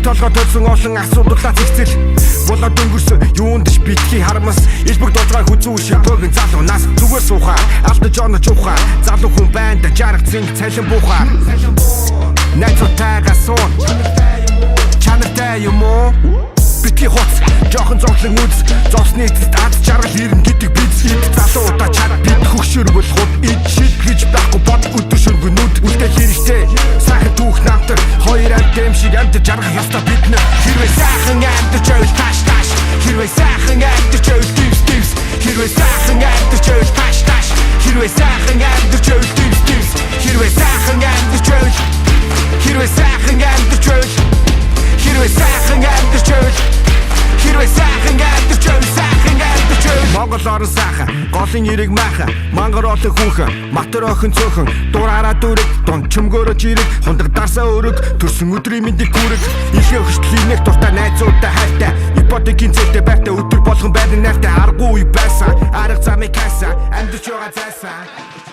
толгой төлсөн олон асуудлаа зэгцэл болоод өнгөрсөн юунд ч битгий харамс элбэг дуулгай хүзүү шимтөгийн залуунаас зүгээр суухаар алдаж онож ухаар залуу хүн байна жаргацэн цалин буухаар найзуудтайгаа суун чанартай юм уу битгий хуц жоохон зовлон үз зовсны эцэст ад жаргал ирнэ гэдэг биз залуудаа чараа бид хөгшөр болоход ид шид гэж байхгүй бод өдөр шөнөгүй нүд үлдээ хэрэгтэй сайхан түүх намтар хоёр амт юм шиг амт жаргал яста биднэ хэрвээ сайхан амт чөөл таш таш хэрвээ сайхан амт чөөл дивс дивс хэрвээ сайхан амт чөөл таш таш хэрвээ сайхан амт чөөл дивс дивс хэрвээ сайхан амт чөөл хэрвээ сайхан амт чөөл хэрвээ сайхан амт чөөл хэрвээ сайхан амт чөөл сайхан амт чөөл Монгол орон сайхан голын ирэг майхан мангар олон хүүхэн матер охин цөөхөн дураараа дүрэг дунд чөмгөөрөж ирэг хундаг дарсаа өрөг төрсөн өдрийн мэндийг гүрэг ихээ хөшлийн нэг дуртай найзуудтай хайртай ипотекийн зээлтэй байртай өдөр болгон байрны найртай аргагүй байсан арга замыг хайсан амьдч байгаа зайсан